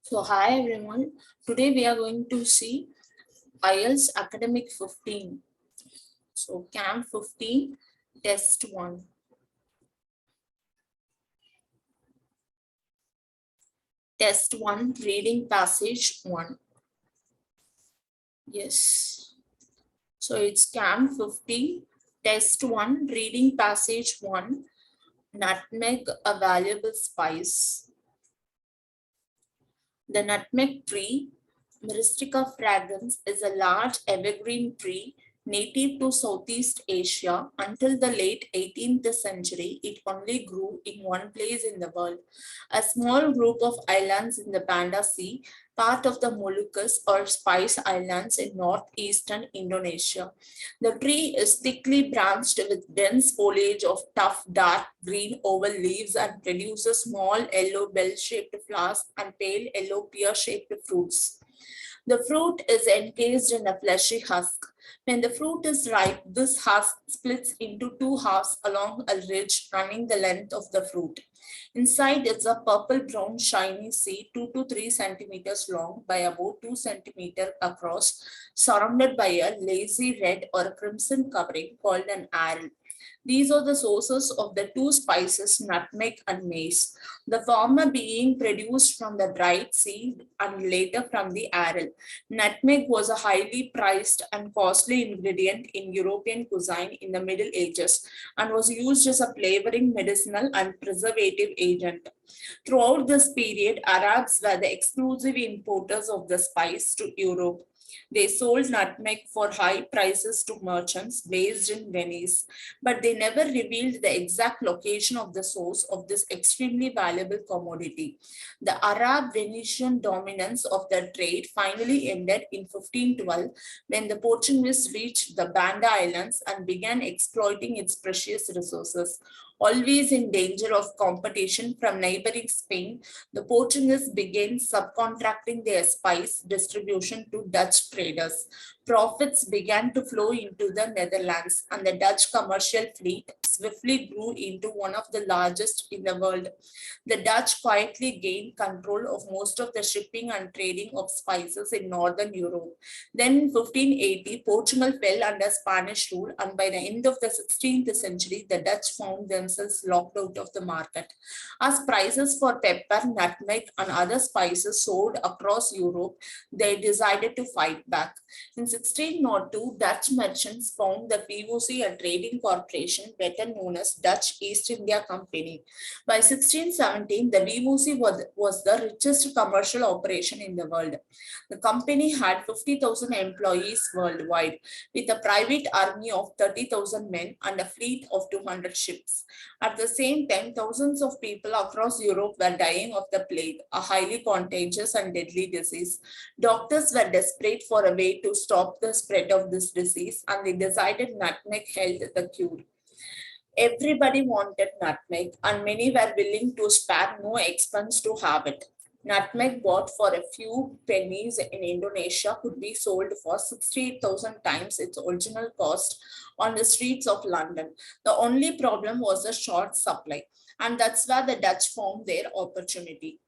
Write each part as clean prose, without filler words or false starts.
So hi everyone, today we are going to see Ielts Academic 15. So Camp 15, Test 1. Test 1, Reading Passage 1. Yes. So it's Camp 15, Test 1, Reading Passage 1, Nutmeg, a valuable spice. The nutmeg tree, Myristica fragrans, is a large evergreen tree native to Southeast Asia. Until the late 18th century, it only grew in one place in the world, a small group of islands in the Banda Sea, part of the Moluccas or Spice Islands in northeastern Indonesia. The tree is thickly branched with dense foliage of tough dark green oval leaves and produces small yellow bell-shaped flowers and pale yellow pear-shaped fruits. The fruit is encased in a fleshy husk. When the fruit is ripe, this husk splits into two halves along a ridge running the length of the fruit. Inside is a purple-brown shiny seed 2 to 3 centimeters long by about 2 centimeters across, surrounded by a lacy red or crimson covering called an aril. These are the sources of the two spices, nutmeg and mace, the former being produced from the dried seed and later from the aril. Nutmeg was a highly prized and costly ingredient in European cuisine in the Middle Ages and was used as a flavoring, medicinal, and preservative agent. Throughout this period, Arabs were the exclusive importers of the spice to Europe. They sold nutmeg for high prices to merchants based in Venice, but they never revealed the exact location of the source of this extremely valuable commodity. The Arab-Venetian dominance of the trade finally ended in 1512 when the Portuguese reached the Banda Islands and began exploiting its precious resources. Always in danger of competition from neighboring Spain, the Portuguese began subcontracting their spice distribution to Dutch traders. Profits began to flow into the Netherlands, and the Dutch commercial fleet swiftly grew into one of the largest in the world. The Dutch quietly gained control of most of the shipping and trading of spices in northern Europe. Then in 1580, Portugal fell under Spanish rule, and by the end of the 16th century, the Dutch found themselves locked out of the market. As prices for pepper, nutmeg, and other spices soared across Europe, they decided to fight back. In 1602, Dutch merchants found the VOC, a trading corporation better known as Dutch East India Company. By 1617, the VOC was the richest commercial operation in the world. The company had 50,000 employees worldwide, with a private army of 30,000 men and a fleet of 200 ships. At the same time, thousands of people across Europe were dying of the plague, a highly contagious and deadly disease. Doctors were desperate for a way to stop the spread of this disease, and they decided nutmeg held the cure. Everybody wanted nutmeg, and many were willing to spare no expense to have it. Nutmeg bought for a few pennies in Indonesia could be sold for 68,000 times its original cost on the streets of London. The only problem was the short supply, and that's where the Dutch found their opportunity.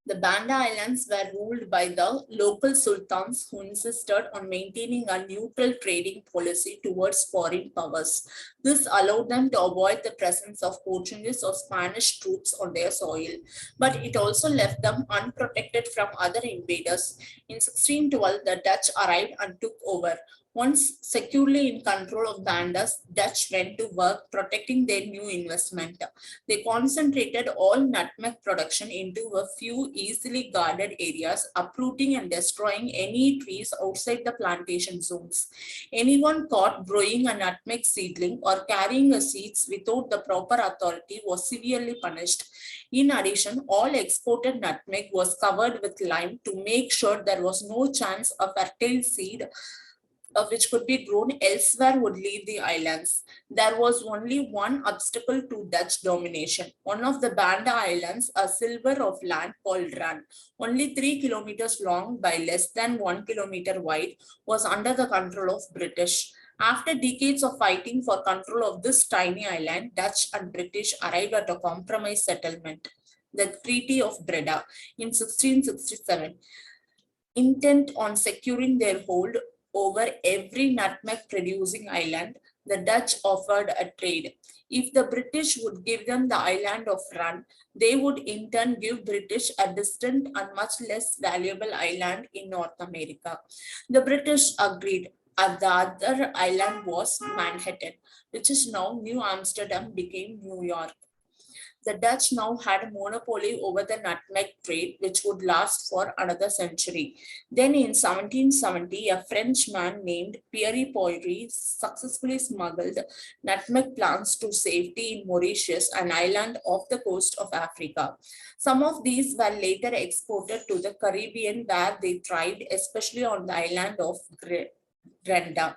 The Banda Islands were ruled by the local sultans who insisted on maintaining a neutral trading policy towards foreign powers. This allowed them to avoid the presence of Portuguese or Spanish troops on their soil, but it also left them unprotected from other invaders. In 1612, the Dutch arrived and took over. Once securely in control of Bandas, Dutch went to work protecting their new investment. They concentrated all nutmeg production into a few easily guarded areas, uprooting and destroying any trees outside the plantation zones. Anyone caught growing a nutmeg seedling or carrying a seeds without the proper authority was severely punished. In addition, all exported nutmeg was covered with lime to make sure there was no chance a fertile seed which could be grown elsewhere would leave the islands. There was only one obstacle to Dutch domination. One of the Banda Islands, a sliver of land called Run, only 3 kilometers long by less than 1 kilometer wide, was under the control of British. After decades of fighting for control of this tiny island, Dutch and British arrived at a compromise settlement, the Treaty of Breda, in 1667, intent on securing their hold over every nutmeg producing island. The Dutch offered a trade. If the British would give them the island of Run, they would in turn give British a distant and much less valuable island in North America. The British agreed, and the other island was Manhattan, which is now New Amsterdam became New York. The Dutch now had a monopoly over the nutmeg trade, which would last for another century. Then in 1770, a Frenchman named Pierre Poiret successfully smuggled nutmeg plants to safety in Mauritius, an island off the coast of Africa. Some of these were later exported to the Caribbean, where they thrived, especially on the island of Granda.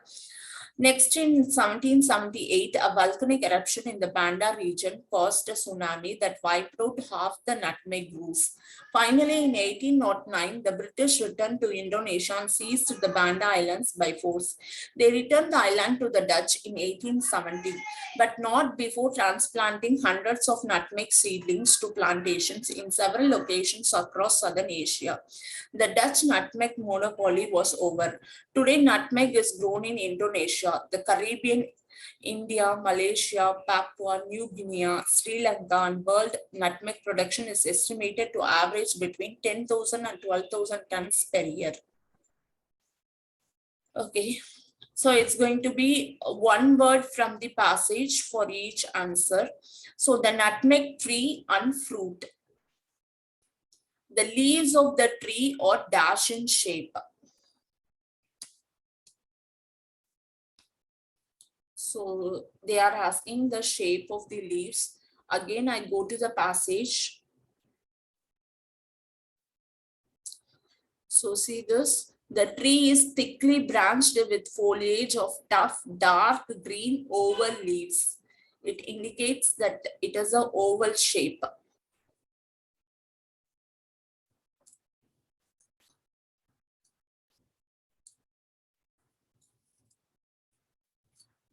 Next, in 1778, a volcanic eruption in the Banda region caused a tsunami that wiped out half the nutmeg groves. Finally, in 1809, the British returned to Indonesia and seized the Banda Islands by force. They returned the island to the Dutch in 1870, but not before transplanting hundreds of nutmeg seedlings to plantations in several locations across southern Asia. The Dutch nutmeg monopoly was over. Today, nutmeg is grown in Indonesia, the Caribbean, India, Malaysia, Papua New Guinea, Sri Lanka, and world nutmeg production is estimated to average between 10,000 and 12,000 tons per year. Okay, so it's going to be one word from the passage for each answer. So the nutmeg tree and fruit. The leaves of the tree are dash in shape. So they are asking the shape of the leaves. Again, I go to the passage. So see this, the tree is thickly branched with foliage of tough, dark green oval leaves. It indicates that it is an oval shape.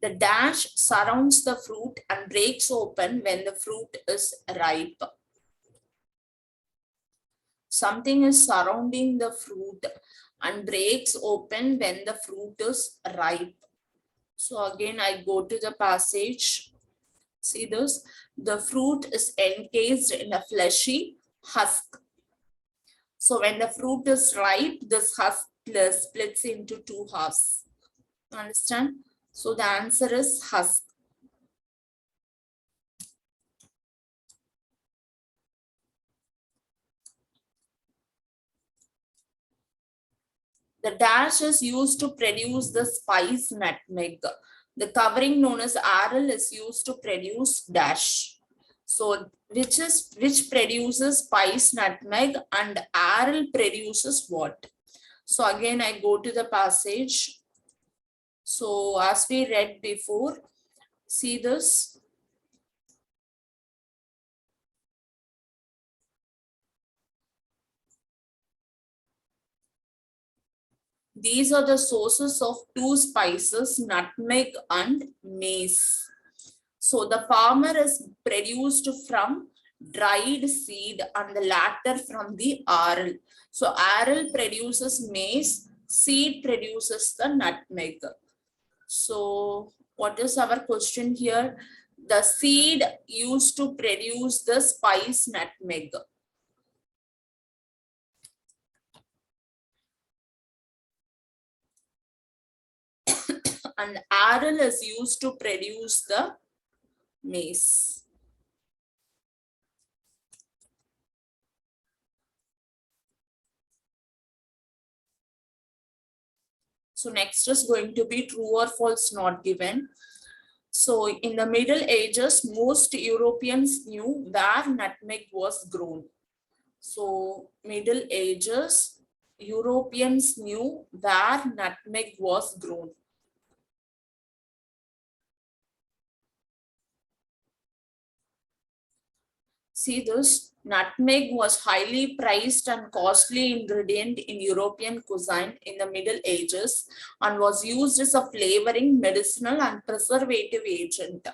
The dash surrounds the fruit and breaks open when the fruit is ripe. Something is surrounding the fruit and breaks open when the fruit is ripe. So again, I go to the passage. See this, the fruit is encased in a fleshy husk. So when the fruit is ripe, this husk splits into two halves. Understand? So the answer is husk. The dash is used to produce the spice nutmeg. The covering known as aril is used to produce dash. So which produces spice nutmeg and aril produces what? So again, I go to the passage. So as we read before, see this. These are the sources of two spices, nutmeg and mace. So the farmer is produced from dried seed and the latter from the aril. So aril produces mace, seed produces the nutmeg. So what is our question here? The seed used to produce the spice nutmeg. And aril is used to produce the mace. So next is going to be true or false not given. So in the Middle Ages, most Europeans knew where nutmeg was grown. So Middle Ages, Europeans knew where nutmeg was grown. See this, nutmeg was highly prized and costly ingredient in European cuisine in the Middle Ages and was used as a flavoring, medicinal and preservative agent.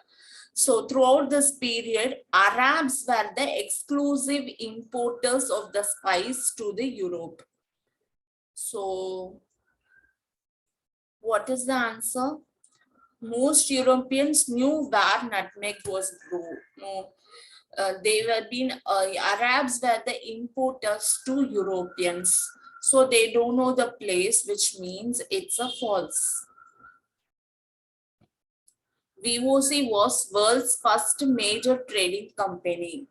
So throughout this period, Arabs were the exclusive importers of the spice to the Europe. So what is the answer? Most Europeans knew where nutmeg was grown. No, they were been Arabs were the importers to Europeans, so they don't know the place, which means it's a false. VOC was world's first major trading company.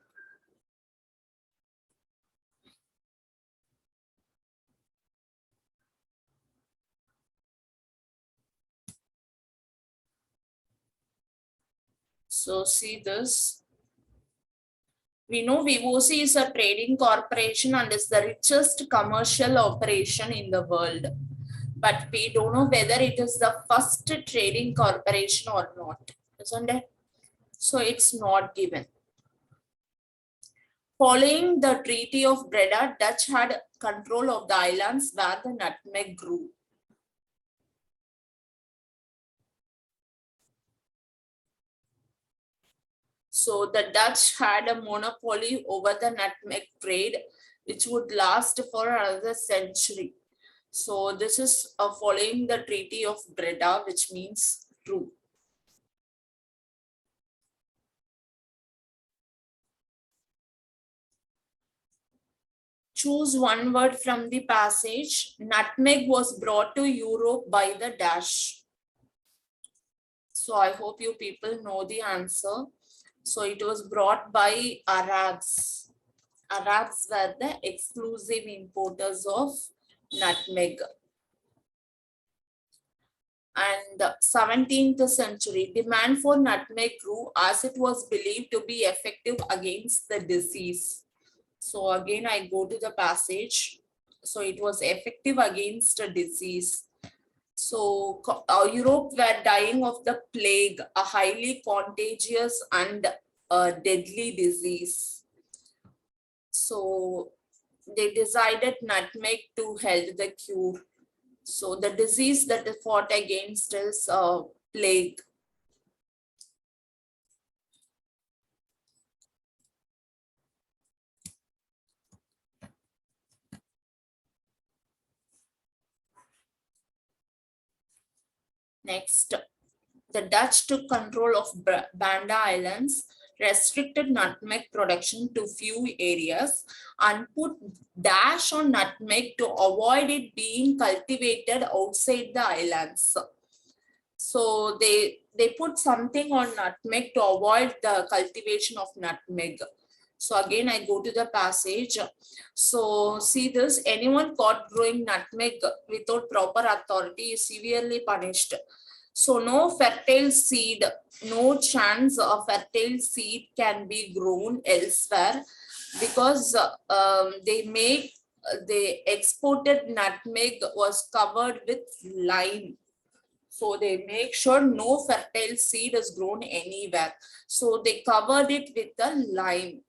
So see this. We know VOC is a trading corporation and is the richest commercial operation in the world. But we don't know whether it is the first trading corporation or not, isn't it? So it's not given. Following the Treaty of Breda, Dutch had control of the islands where the nutmeg grew. So the Dutch had a monopoly over the nutmeg trade, which would last for another century. So this is following the Treaty of Breda, which means true. Choose one word from the passage. Nutmeg was brought to Europe by the dash. So I hope you people know the answer. So it was brought by Arabs. Arabs were the exclusive importers of nutmeg. And the 17th century, demand for nutmeg grew as it was believed to be effective against the disease. So again, I go to the passage. So it was effective against a disease. So Europe were dying of the plague, a highly contagious and deadly disease. So they decided nutmeg to help the cure. So the disease that they fought against is plague. Next, the Dutch took control of Banda Islands, restricted nutmeg production to few areas, and put dash on nutmeg to avoid it being cultivated outside the islands. So they put something on nutmeg to avoid the cultivation of nutmeg. So again, I go to the passage. So see this, anyone caught growing nutmeg without proper authority is severely punished. So no fertile seed, no chance of fertile seed can be grown elsewhere because they exported nutmeg was covered with lime. So they make sure no fertile seed is grown anywhere. So they covered it with the lime.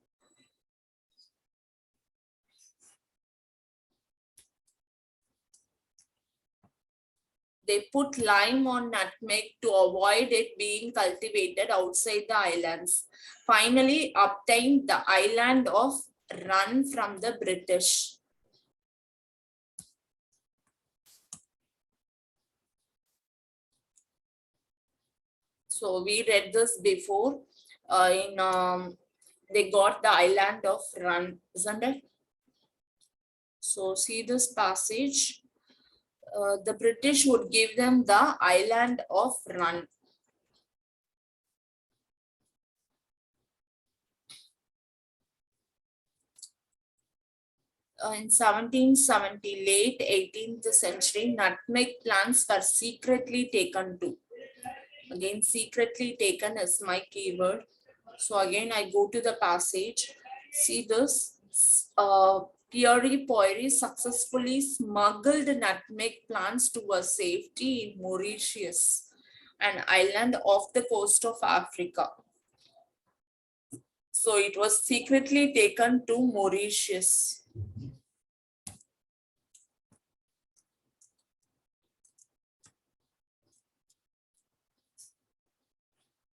They put lime on nutmeg to avoid it being cultivated outside the islands. Finally, obtained the island of Run from the British. So we read this before. They got the island of Run, isn't it? So see this passage. The British would give them the island of Run. In 1770, late 18th century, nutmeg plants were secretly taken to. Again, secretly taken is my keyword. So again, I go to the passage. See this. Pierre Poire successfully smuggled nutmeg plants to a safety in Mauritius, an island off the coast of Africa. So it was secretly taken to Mauritius.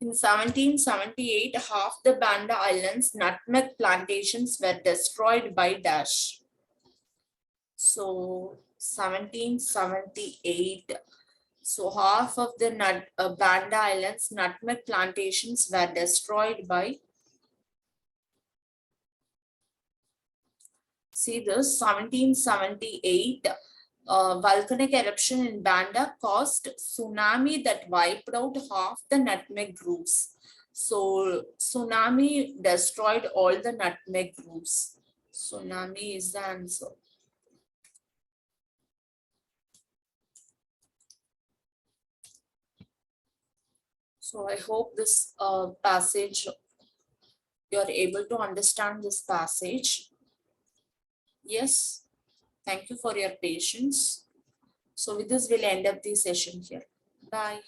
In 1778, half the Banda Islands nutmeg plantations were destroyed by Dash. So 1778. So half of the Banda Islands nutmeg plantations were destroyed by. See this 1778. Volcanic eruption in Banda caused tsunami that wiped out half the nutmeg groves. So tsunami destroyed all the nutmeg groves. Tsunami is the answer. So I hope this passage, you're able to understand this passage. Yes, thank you for your patience. So with this, we'll end up the session here. Bye.